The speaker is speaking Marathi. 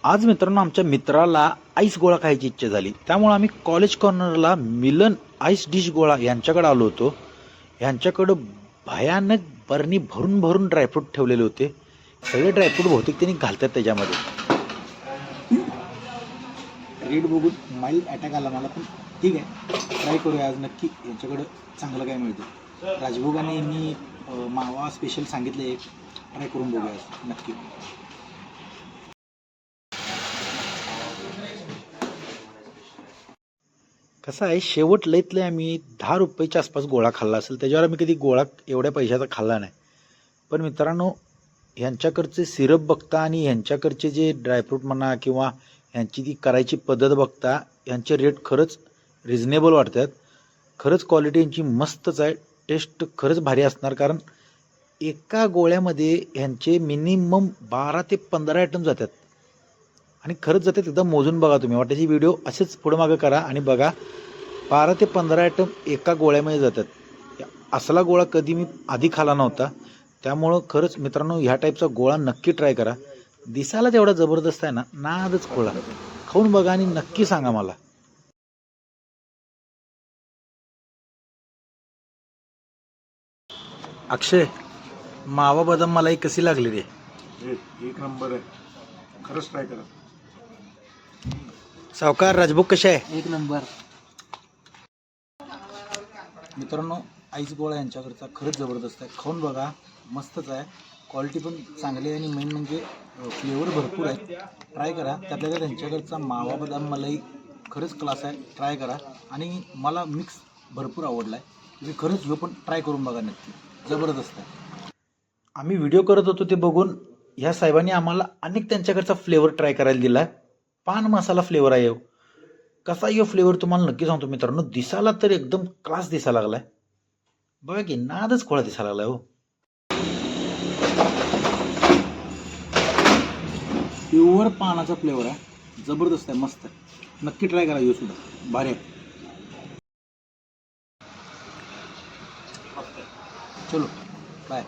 आज मित्रांनो आमच्या मित्राला आईस गोळा खायची इच्छा झाली, त्यामुळे आम्ही कॉलेज कॉर्नरला मिलन आईस डिश गोळा यांच्याकडे आलो होतो. यांच्याकडं भयानक बरणी भरून भरून ड्रायफ्रूट ठेवलेले होते. सगळे ड्रायफ्रूट बहुतेक त्यांनी घालतात त्याच्यामध्ये. रेट बघून माइल्ड अटॅक आला मला, पण ठीक आहे, ट्राय करूया आज नक्की. यांच्याकडं चांगलं काय मिळतं. राजभोगाने यांनी मावा स्पेशल सांगितले, ट्राय करून बघूया आज नक्की. कसं आहे, शेवट लईत लय आम्ही 10 रुपयाच्या आसपास गोळा खाल्ला असेल. त्याच्यावर आम्ही कधी गोळा एवढ्या पैशाचा खाल्ला नाही. पण मित्रांनो, ह्यांच्याकडचे सिरप बघता आणि ह्यांच्याकडचे जे ड्रायफ्रूट म्हणा किंवा ह्यांची ती करायची पद्धत बघता, यांचे रेट खरंच रिझनेबल वाटतात. खरंच क्वालिटी यांची मस्तच आहे. टेस्ट खरंच भारी असणार, कारण एका गोळ्यामध्ये ह्यांचे मिनिमम 12 ते 15 आयटम जातात. आणि खरंच जातात, एकदम मोजून बघा तुम्ही. वाटायची व्हिडिओ असेच पुढं मागं करा आणि बघा, 12 ते 15 आयटम एका गोळ्यामध्ये जातात. असला गोळा कधी मी आधी खाला नव्हता. त्यामुळं खरंच मित्रांनो, ह्या टाईपचा गोळा नक्की ट्राय करा. दिसायला तेवढा जबरदस्त आहे ना, नादच गोळा. खाऊन बघा आणि नक्की सांगा मला. अक्षय, मावा बदाम मलाई कशी लागली रे? एक नंबर आहे, खरंच ट्राय करा. सावकार राजभोग कशा आहे? एक नंबर. मित्रांनो, आईस गोळा यांच्याकडचा खरंच जबरदस्त आहे. खाऊन बघा, मस्तच आहे. क्वालिटी पण चांगली आहे आणि मेन म्हणजे फ्लेवर भरपूर आहे. ट्राय करा. त्यातल्या त्यांच्याकडचा मावा बदाम मलाई खरंच क्लास आहे. ट्राय करा. आणि मला मिक्स भरपूर आवडला आहे. तुम्ही खरंच ह्यो पण ट्राय करून बघा नक्की, जबरदस्त आहे. आम्ही व्हिडिओ करत होतो ते बघून ह्या साहेबांनी आम्हाला अनेक त्यांच्याकडचा फ्लेवर ट्राय करायला दिला. पान मसाला फ्लेवर आहे. कसा यो फ्लेवर तुम्हाला नक्की सांगतो मित्रांनो. दिसायला तर एकदम क्लास दिसायला लागलाय. बघा की, नादच खोळा दिसायला लागलाय हो. प्युअर पानाचा फ्लेवर आहे, जबरदस्त आहे, मस्त आहे. नक्की ट्राय करा, यो सुद्धा भारी आहे. चलो बाय.